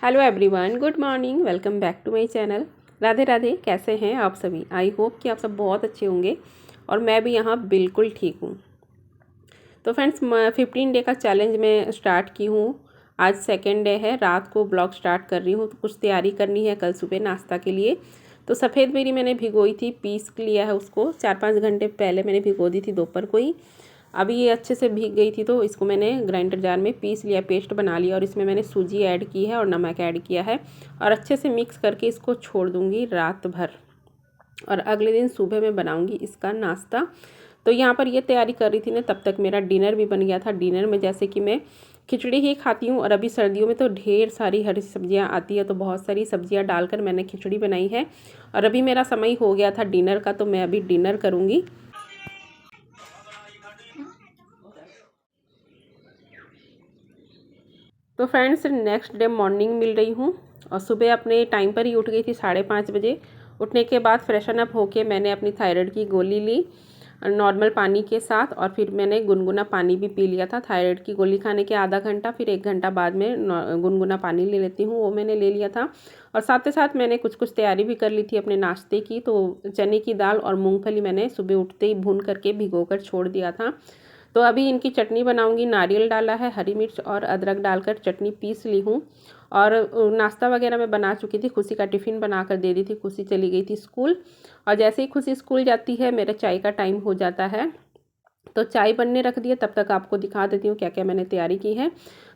Hello everyone, good morning. Welcome back to my channel. Radhe Radhe. कैसे हैं आप सभी? आई होप कि आप सब बहुत अच्छे होंगे और मैं भी यहाँ बिल्कुल ठीक हूँ। तो फ्रेंड्स, 15 डे का चैलेंज मैं स्टार्ट की हूँ। आज सेकेंड डे है। रात को ब्लॉग स्टार्ट कर रही हूँ तो कुछ तैयारी करनी है कल सुबह नाश्ता के लिए। तो सफ़ेद बेरी मैंने भिगोई थी, पीस लिया है उसको। 4-5 घंटे पहले मैंने भिगो दी थी दोपहर को ही। अभी ये अच्छे से भीग गई थी तो इसको मैंने ग्राइंडर जार में पीस लिया, पेस्ट बना लिया और इसमें मैंने सूजी ऐड की है और नमक ऐड किया है और अच्छे से मिक्स करके इसको छोड़ दूँगी रात भर। और अगले दिन सुबह मैं बनाऊँगी इसका नाश्ता। तो यहाँ पर ये तैयारी कर रही थी ना, तब तक मेरा डिनर भी बन गया था। डिनर में जैसे कि मैं खिचड़ी ही खाती हूँ और अभी सर्दियों में तो ढेर सारी हरी सब्जियाँ आती है, तो बहुत सारी सब्जियाँ डालकर मैंने खिचड़ी बनाई है। और अभी मेरा समय हो गया था डिनर का, तो मैं अभी डिनर करूँगी। तो फ्रेंड्स, नेक्स्ट डे मॉर्निंग मिल रही हूँ और सुबह अपने टाइम पर ही उठ गई थी 5:30 बजे। उठने के बाद फ्रेशन अप होके मैंने अपनी थायराइड की गोली ली नॉर्मल पानी के साथ, और फिर मैंने गुनगुना पानी भी पी लिया था। थायराइड की गोली खाने के आधा घंटा फिर 1 घंटा बाद में गुनगुना पानी ले लेती हूँ, वो मैंने ले लिया था। और साथ ही साथ मैंने कुछ तैयारी भी कर ली थी अपने नाश्ते की। तो चने की दाल और मूंगफली मैंने सुबह उठते ही भून करके भिगो कर छोड़ दिया था। तो अभी इनकी चटनी बनाऊंगी। नारियल डाला है, हरी मिर्च और अदरक डालकर चटनी पीस ली हूँ। और नाश्ता वगैरह मैं बना चुकी थी। खुशी का टिफ़िन बनाकर दे दी थी। खुशी चली गई थी स्कूल और जैसे ही खुशी स्कूल जाती है मेरा चाय का टाइम हो जाता है। तो चाय बनने रख दिए। तब तक आपको दिखा देती हूँ क्या क्या मैंने तैयारी की है।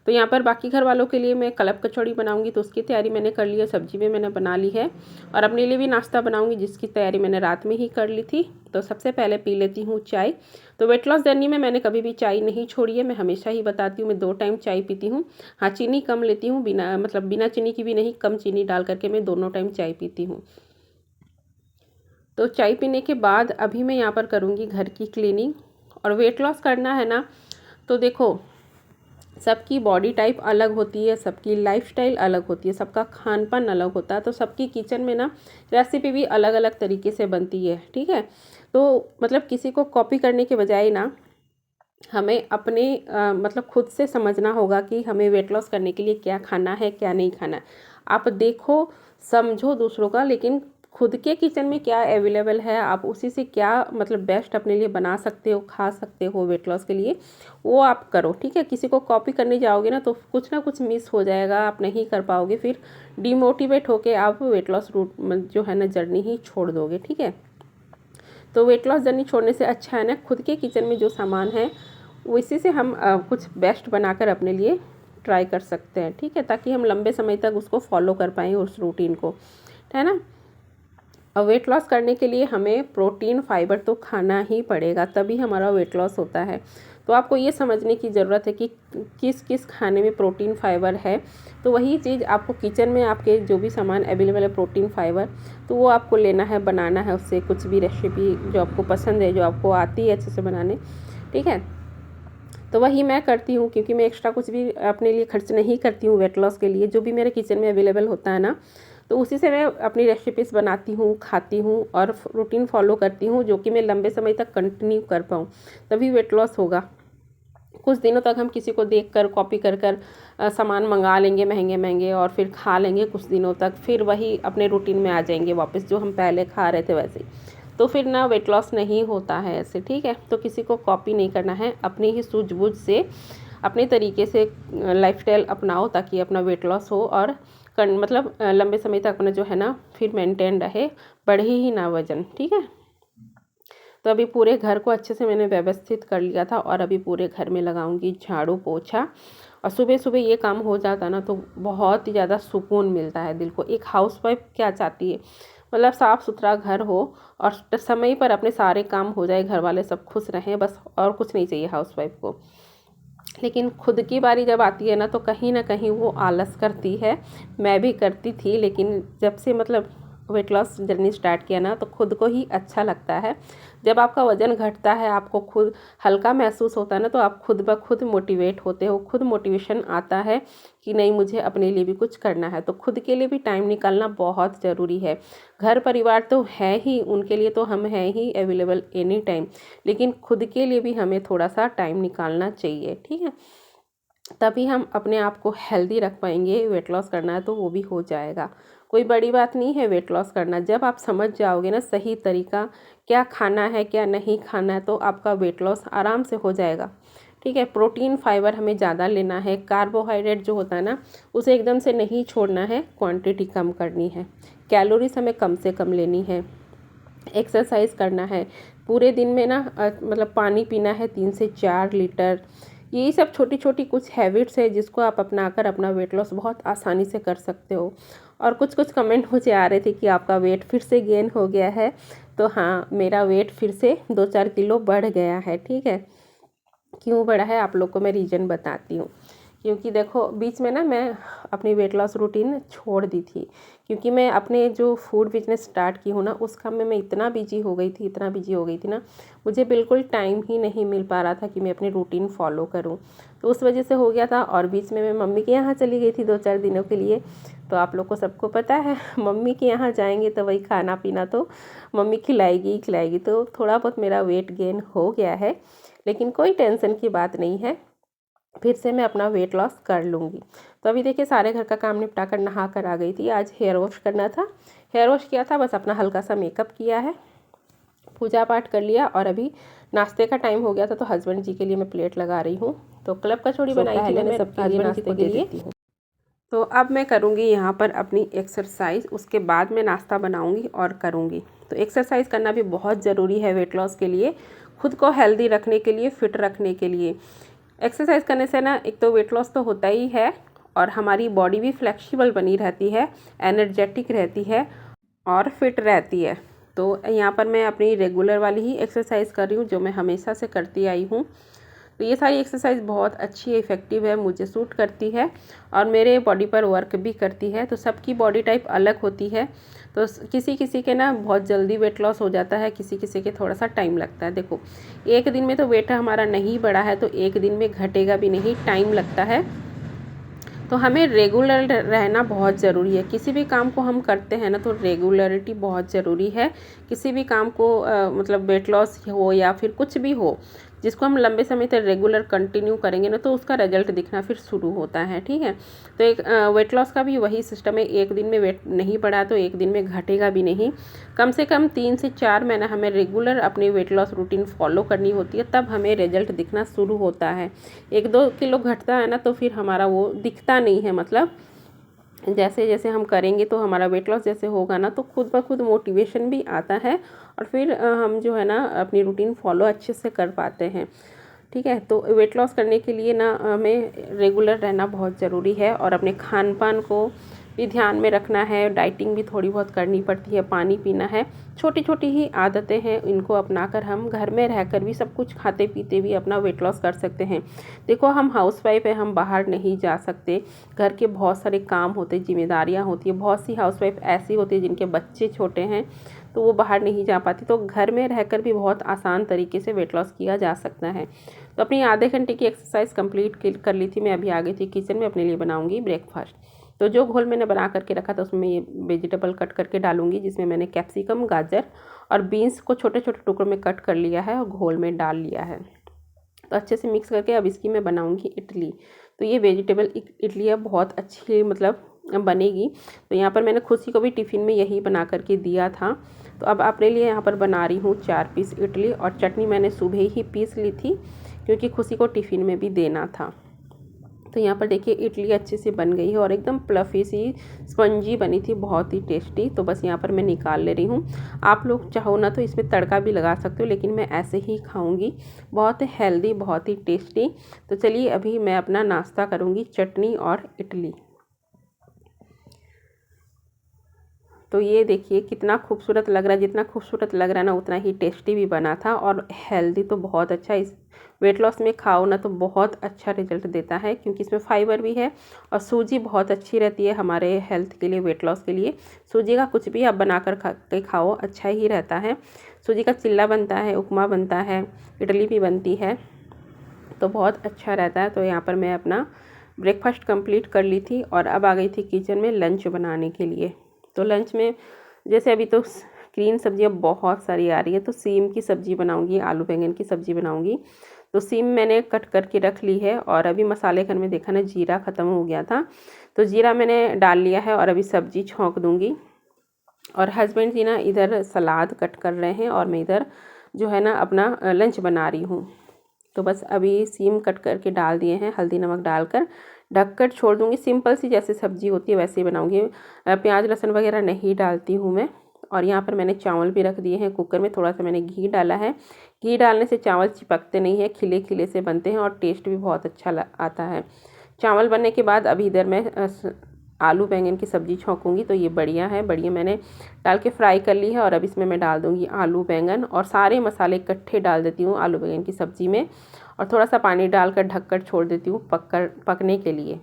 तो यहाँ पर बाकी घर वालों के लिए मैं कलब कचौड़ी बनाऊंगी, तो उसकी तैयारी मैंने कर ली है। सब्जी भी मैंने बना ली है और अपने लिए भी नाश्ता बनाऊंगी जिसकी तैयारी मैंने रात में ही कर ली थी। तो सबसे पहले पी लेती हूँ चाय। तो वेट लॉस जर्नी में मैंने कभी भी चाय नहीं छोड़ी है। मैं हमेशा ही बताती हूँ, मैं 2 टाइम चाय पीती हूँ। हाँ, चीनी कम लेती हूँ, बिना चीनी की भी नहीं, कम चीनी डाल करके मैं दोनों टाइम चाय पीती हूँ। तो चाय पीने के बाद अभी मैं यहाँ पर करूँगी घर की क्लीनिंग। और वेट लॉस करना है ना, तो देखो सबकी बॉडी टाइप अलग होती है, सबकी लाइफस्टाइल अलग होती है, सबका खान पान अलग होता है। तो सबकी किचन में ना रेसिपी भी अलग अलग तरीके से बनती है, ठीक है। तो मतलब किसी को कॉपी करने के बजाय ना हमें अपने खुद से समझना होगा कि हमें वेट लॉस करने के लिए क्या खाना है क्या नहीं खाना है। आप देखो समझो दूसरों का, लेकिन खुद के किचन में क्या अवेलेबल है आप उसी से क्या बेस्ट अपने लिए बना सकते हो, खा सकते हो वेट लॉस के लिए, वो आप करो, ठीक है। किसी को कॉपी करने जाओगे ना तो कुछ ना कुछ मिस हो जाएगा, आप नहीं कर पाओगे, फिर डिमोटिवेट होके आप वेट लॉस रूट जो है ना जर्नी ही छोड़ दोगे, ठीक है। तो वेट लॉस जर्नी छोड़ने से अच्छा है ना खुद के किचन में जो सामान है उसी से हम कुछ बेस्ट बनाकर अपने लिए ट्राई कर सकते हैं, ठीक है, ताकि हम लंबे समय तक उसको फॉलो कर पाएँ उस रूटीन को, है ना। और वेट लॉस करने के लिए हमें प्रोटीन फाइबर तो खाना ही पड़ेगा, तभी हमारा वेट लॉस होता है। तो आपको ये समझने की ज़रूरत है कि किस किस खाने में प्रोटीन फाइबर है। तो वही चीज़ आपको किचन में आपके जो भी सामान अवेलेबल है प्रोटीन फाइबर, तो वो आपको लेना है, बनाना है उससे कुछ भी रेसिपी जो आपको पसंद है, जो आपको आती है अच्छे से बनाने, ठीक है। तो वही मैं करती हूँ, क्योंकि मैं एक्स्ट्रा कुछ भी अपने लिए खर्च नहीं करती हूँ वेट लॉस के लिए। जो भी मेरे किचन में अवेलेबल होता है ना, तो उसी से मैं अपनी रेसिपीज़ बनाती हूँ, खाती हूँ और रूटीन फॉलो करती हूँ, जो कि मैं लंबे समय तक कंटिन्यू कर पाऊँ, तभी वेट लॉस होगा। कुछ दिनों तक हम किसी को देखकर कॉपी कर सामान मंगा लेंगे महंगे महंगे और फिर खा लेंगे कुछ दिनों तक, फिर वही अपने रूटीन में आ जाएंगे वापस जो हम पहले खा रहे थे वैसे ही। तो फिर ना वेट लॉस नहीं होता है ऐसे, ठीक है। तो किसी को कॉपी नहीं करना है, अपनी ही सूझबूझ से अपने तरीके से लाइफस्टाइल अपनाओ ताकि अपना वेट लॉस हो और लंबे समय तक अपना जो है ना फिर मेंटेन रहे, बढ़े ही ना वजन, ठीक है। तो अभी पूरे घर को अच्छे से मैंने व्यवस्थित कर लिया था और अभी पूरे घर में लगाऊंगी झाड़ू पोछा। और सुबह सुबह ये काम हो जाता ना तो बहुत ही ज़्यादा सुकून मिलता है दिल को। एक हाउसवाइफ क्या चाहती है, साफ़ सुथरा घर हो और समय पर अपने सारे काम हो जाए, घर वाले सब खुश रहें, बस और कुछ नहीं चाहिए हाउसवाइफ को। लेकिन खुद की बारी जब आती है ना तो कहीं ना कहीं वो आलस करती है। मैं भी करती थी, लेकिन जब से वेट लॉस जर्नी स्टार्ट किया ना तो खुद को ही अच्छा लगता है। जब आपका वज़न घटता है, आपको खुद हल्का महसूस होता है ना, तो आप खुद ब खुद मोटिवेट होते हो, खुद मोटिवेशन आता है कि नहीं मुझे अपने लिए भी कुछ करना है। तो खुद के लिए भी टाइम निकालना बहुत ज़रूरी है। घर परिवार तो है ही, उनके लिए तो हम हैं ही अवेलेबल एनी टाइम, लेकिन खुद के लिए भी हमें थोड़ा सा टाइम निकालना चाहिए, ठीक है। तभी हम अपने आप को हेल्दी रख पाएंगे। वेट लॉस करना है तो वो भी हो जाएगा, कोई बड़ी बात नहीं है वेट लॉस करना। जब आप समझ जाओगे ना सही तरीका क्या खाना है क्या नहीं खाना है, तो आपका वेट लॉस आराम से हो जाएगा। ठीक है, प्रोटीन फाइबर हमें ज़्यादा लेना है, कार्बोहाइड्रेट जो होता है ना उसे एकदम से नहीं छोड़ना है, क्वांटिटी कम करनी है, कैलोरीज हमें कम से कम लेनी है, एक्सरसाइज करना है, पूरे दिन में ना मतलब पानी पीना है 3 से 4 लीटर। यही सब छोटी छोटी कुछ हैबिट्स है जिसको आप अपनाकर अपना वेट लॉस बहुत आसानी से कर सकते हो। और कुछ कुछ कमेंट मुझे आ रहे थे कि आपका वेट फिर से गेन हो गया है, तो हाँ मेरा वेट फिर से 2-4 किलो बढ़ गया है। ठीक है, क्यों बढ़ा है आप लोग को मैं रीज़न बताती हूँ। क्योंकि देखो बीच में ना मैं अपनी वेट लॉस रूटीन छोड़ दी थी, क्योंकि मैं अपने जो फूड बिजनेस स्टार्ट की हूँ ना उस काम में मैं इतना बिजी हो गई थी, इतना बिजी हो गई थी ना, मुझे बिल्कुल टाइम ही नहीं मिल पा रहा था कि मैं अपनी रूटीन फॉलो करूँ। तो उस वजह से हो गया था। और बीच में मैं मम्मी के यहाँ चली गई थी 2-4 दिनों के लिए। तो आप लोग को सबको पता है मम्मी के यहाँ जाएंगे तो वही खाना पीना तो मम्मी खिलाएगी ही खिलाएगी। तो थोड़ा बहुत मेरा वेट गेन हो गया है, लेकिन कोई टेंशन की बात नहीं है, फिर से मैं अपना वेट लॉस कर लूँगी। तो अभी देखिए सारे घर का काम निपटा कर नहा कर आ गई थी। आज हेयर वॉश करना था, हेयर वॉश किया था, बस अपना हल्का सा मेकअप किया है, पूजा पाठ कर लिया। और अभी नाश्ते का टाइम हो गया था तो हस्बैंड जी के लिए मैं प्लेट लगा रही हूँ। तो क्लब कचौड़ी बनाई थी मैंने सबके लिए नाश्ते के लिए। तो अब मैं करूँगी यहाँ पर अपनी एक्सरसाइज, उसके बाद मैं नाश्ता बनाऊँगी और करूँगी। तो एक्सरसाइज करना भी बहुत ज़रूरी है वेट लॉस के लिए, खुद को हेल्दी रखने के लिए, फिट रखने के लिए। एक्सरसाइज करने से ना एक तो वेट लॉस तो होता ही है और हमारी बॉडी भी फ्लेक्सिबल बनी रहती है, एनर्जेटिक रहती है और फिट रहती है। तो यहाँ पर मैं अपनी रेगुलर वाली ही एक्सरसाइज कर रही हूँ जो मैं हमेशा से करती आई हूँ। तो ये सारी एक्सरसाइज बहुत अच्छी इफ़ेक्टिव है, मुझे सूट करती है और मेरे बॉडी पर वर्क भी करती है। तो सबकी बॉडी टाइप अलग होती है, तो किसी किसी के ना बहुत जल्दी वेट लॉस हो जाता है, किसी किसी के थोड़ा सा टाइम लगता है। देखो एक दिन में तो वेट हमारा नहीं बढ़ा है तो एक दिन में घटेगा भी नहीं, टाइम लगता है। तो हमें रेगुलर रहना बहुत ज़रूरी है। किसी भी काम को हम करते हैं ना तो रेगुलरिटी बहुत ज़रूरी है। किसी भी काम को मतलब वेट लॉस हो या फिर कुछ भी हो, जिसको हम लंबे समय तक रेगुलर कंटिन्यू करेंगे ना तो उसका रिजल्ट दिखना फिर शुरू होता है। ठीक है, तो एक वेट लॉस का भी वही सिस्टम है, एक दिन में वेट नहीं बढ़ा तो एक दिन में घटेगा भी नहीं। कम से कम 3 से 4 महीना हमें रेगुलर अपनी वेट लॉस रूटीन फॉलो करनी होती है, तब हमें रिजल्ट दिखना शुरू होता है। 1-2 किलो घटता है ना तो फिर हमारा वो दिखता नहीं है। मतलब जैसे जैसे हम करेंगे तो हमारा वेट लॉस जैसे होगा ना तो खुद ब खुद मोटिवेशन भी आता है और फिर हम जो है ना अपनी रूटीन फॉलो अच्छे से कर पाते हैं। ठीक है, तो वेट लॉस करने के लिए ना हमें रेगुलर रहना बहुत ज़रूरी है और अपने खान पान को भी ध्यान में रखना है, डाइटिंग भी थोड़ी बहुत करनी पड़ती है, पानी पीना है। छोटी छोटी ही आदतें हैं, इनको अपनाकर हम घर में रहकर भी सब कुछ खाते पीते भी अपना वेट लॉस कर सकते हैं। देखो हम हाउसवाइफ है, हम बाहर नहीं जा सकते, घर के बहुत सारे काम होते, जिम्मेदारियां होती है। बहुत सी हाउसवाइफ ऐसी होती है जिनके बच्चे छोटे हैं तो वो बाहर नहीं जा पाती, तो घर में रहकर भी बहुत आसान तरीके से वेट लॉस किया जा सकता है। तो अपनी आधे घंटे की एक्सरसाइज कंप्लीट कर ली थी, मैं अभी आ गई थी किचन में, अपने लिए बनाऊंगी ब्रेकफास्ट। तो जो घोल मैंने बना करके रखा था उसमें ये वेजिटेबल कट करके डालूंगी, जिसमें मैंने कैप्सिकम, गाजर और बीन्स को छोटे छोटे टुकड़ों में कट कर लिया है और घोल में डाल लिया है। तो अच्छे से मिक्स करके अब इसकी मैं बनाऊंगी इडली। तो ये वेजिटेबल इडली है, बहुत अच्छी मतलब बनेगी। तो यहाँ पर मैंने खुशी को भी टिफ़िन में यही बना करके दिया था। तो अब अपने लिए यहाँ पर बना रही हूँ 4 पीस इडली, और चटनी मैंने सुबह ही पीस ली थी क्योंकि खुशी को टिफ़िन में भी देना था। तो यहाँ पर देखिए इडली अच्छे से बन गई है और एकदम प्लफी सी स्पंजी बनी थी, बहुत ही टेस्टी। तो बस यहाँ पर मैं निकाल ले रही हूँ। आप लोग चाहो ना तो इसमें तड़का भी लगा सकते हो, लेकिन मैं ऐसे ही खाऊंगी। बहुत हेल्दी, बहुत ही टेस्टी। तो चलिए अभी मैं अपना नाश्ता करूँगी, चटनी और इडली। तो ये देखिए कितना खूबसूरत लग रहा है, जितना खूबसूरत लग रहा है ना उतना ही टेस्टी भी बना था और हेल्दी तो बहुत अच्छा। इस वेट लॉस में खाओ ना तो बहुत अच्छा रिजल्ट देता है, क्योंकि इसमें फाइबर भी है और सूजी बहुत अच्छी रहती है हमारे हेल्थ के लिए, वेट लॉस के लिए। सूजी का कुछ भी आप बनाकर खाओ अच्छा ही रहता है। सूजी का चिल्ला बनता है, उपमा बनता है, इडली भी बनती है, तो बहुत अच्छा रहता है। तो यहाँ पर मैं अपना ब्रेकफास्ट कंप्लीट कर ली थी और अब आ गई थी किचन में लंच बनाने के लिए। तो लंच में जैसे अभी तो ग्रीन सब्जियां बहुत सारी आ रही है, तो सीम की सब्ज़ी बनाऊंगी, आलू बैंगन की सब्ज़ी बनाऊंगी। तो सीम मैंने कट करके रख ली है। और अभी मसाले घर में देखा ना जीरा ख़त्म हो गया था, तो जीरा मैंने डाल लिया है और अभी सब्ज़ी छौंक दूँगी। और हस्बैंड जी ना इधर सलाद कट कर रहे हैं और मैं इधर जो है ना अपना लंच बना रही हूँ। तो बस अभी सीम कट करके डाल दिए हैं, हल्दी नमक डालकर ढककर छोड़ दूँगी। सिंपल सी जैसे सब्ज़ी होती है वैसे ही बनाऊँगी, प्याज लहसुन वगैरह नहीं डालती हूँ मैं। और यहाँ पर मैंने चावल भी रख दिए हैं कुकर में, थोड़ा सा मैंने घी डाला है। घी डालने से चावल चिपकते नहीं है, खिले खिले से बनते हैं और टेस्ट भी बहुत अच्छा आता है। चावल बनने के बाद अभी इधर मैं आलू बैंगन की सब्ज़ी छौंकूँगी। तो ये बढ़िया है, बढ़िया मैंने डाल के फ्राई कर ली है। और अब इसमें मैं डाल दूँगी आलू बैंगन और सारे मसाले इकट्ठे डाल देती हूँ आलू बैंगन की सब्ज़ी में। और थोड़ा सा पानी डालकर ढककर छोड़ देती हूँ पकने के लिए।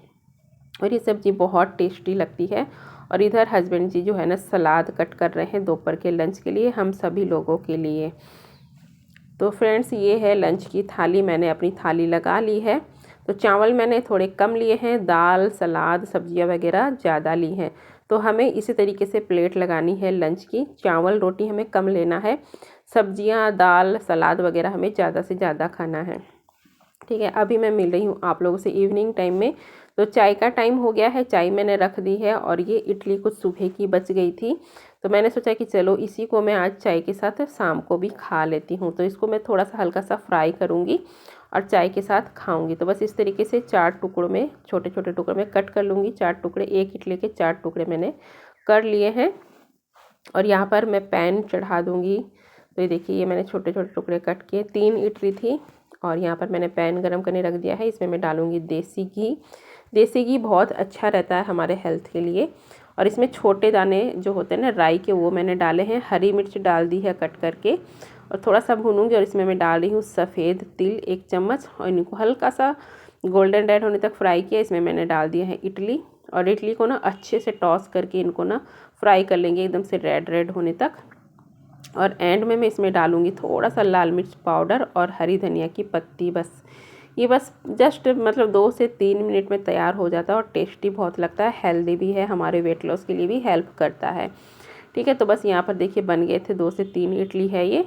और ये सब्ज़ी बहुत टेस्टी लगती है। और इधर हस्बैंड जी जो है ना सलाद कट कर रहे हैं दोपहर के लंच के लिए, हम सभी लोगों के लिए। तो फ्रेंड्स ये है लंच की थाली, मैंने अपनी थाली लगा ली है। तो चावल मैंने थोड़े कम लिए हैं, दाल सलाद सब्जियां वगैरह ज़्यादा ली हैं। तो हमें इसी तरीके से प्लेट लगानी है लंच की, चावल रोटी हमें कम लेना है, सब्जियां दाल सलाद वगैरह हमें ज़्यादा से ज़्यादा खाना है। ठीक है, अभी मैं मिल रही हूँ आप लोगों से इवनिंग टाइम में। तो चाय का टाइम हो गया है, चाय मैंने रख दी है। और ये इडली कुछ सुबह की बच गई थी, तो मैंने सोचा कि चलो इसी को मैं आज चाय के साथ शाम को भी खा लेती हूँ। तो इसको मैं थोड़ा सा हल्का सा फ्राई करूँगी और चाय के साथ खाऊंगी। तो बस इस तरीके से 4 टुकड़ों में, छोटे छोटे टुकड़ों में कट कर लूँगी। 4 टुकड़े, एक इडली के 4 टुकड़े मैंने कर लिए हैं। और यहाँ पर मैं पैन चढ़ा दूँगी। तो ये देखिए, ये मैंने छोटे छोटे टुकड़े कट किए, 3 इडली थी। और यहाँ पर मैंने पैन गरम करने रख दिया है, इसमें मैं डालूँगी देसी घी। देसी घी बहुत अच्छा रहता है हमारे हेल्थ के लिए। और इसमें छोटे दाने जो होते हैं ना राई के, वो मैंने डाले हैं। हरी मिर्च डाल दी है कट करके और थोड़ा सा भूनूंगी। और इसमें मैं डाल रही हूँ सफ़ेद तिल 1 चम्मच, और इनको हल्का सा गोल्डन रेड होने तक फ्राई किया। इसमें मैंने डाल दिया है इडली, और इडली को ना अच्छे से टॉस करके इनको ना फ्राई कर लेंगे एकदम से रेड रेड होने तक। और एंड में मैं इसमें डालूँगी थोड़ा सा लाल मिर्च पाउडर और हरी धनिया की पत्ती। बस ये बस जस्ट मतलब 2 से 3 मिनट में तैयार हो जाता है और टेस्टी बहुत लगता है, हेल्दी भी है, हमारे वेट लॉस के लिए भी हेल्प करता है। ठीक है, तो बस यहाँ पर देखिए बन गए थे 2 से 3 इडली है ये।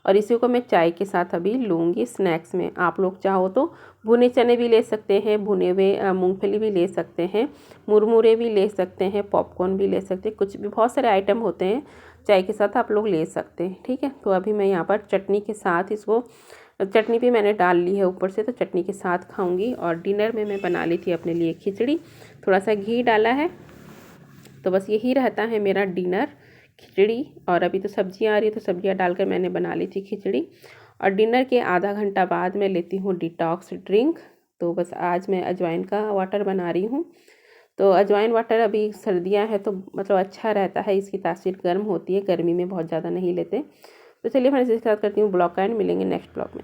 और इसी को मैं चाय के साथ अभी लूँगी स्नैक्स में। आप लोग चाहो तो भुने चने भी ले सकते हैं, भुने हुए मूंगफली भी ले सकते हैं, मुरमुरे भी ले सकते हैं, पॉपकॉर्न भी ले सकते हैं, कुछ भी बहुत सारे आइटम होते हैं चाय के साथ आप लोग ले सकते हैं। ठीक है, तो अभी मैं यहाँ पर चटनी के साथ इसको, चटनी भी मैंने डाल ली है ऊपर से, तो चटनी के साथ खाऊंगी। और डिनर में मैं बना ली थी अपने लिए खिचड़ी, थोड़ा सा घी डाला है। तो बस यही रहता है मेरा डिनर, खिचड़ी। और अभी तो सब्जियां आ रही है, तो सब्जियां डालकर मैंने बना ली थी खिचड़ी। और डिनर के आधा घंटा बाद मैं लेती हूँ डिटॉक्स ड्रिंक। तो बस आज मैं अजवाइन का वाटर बना रही हूँ। तो अजवाइन वाटर अभी सर्दियाँ हैं तो मतलब अच्छा रहता है, इसकी तासीर गर्म होती है, गर्मी में बहुत ज़्यादा नहीं लेते। तो चलिए मैं इसी के साथ करती हूँ ब्लॉग का एंड, मिलेंगे नेक्स्ट ब्लॉग में।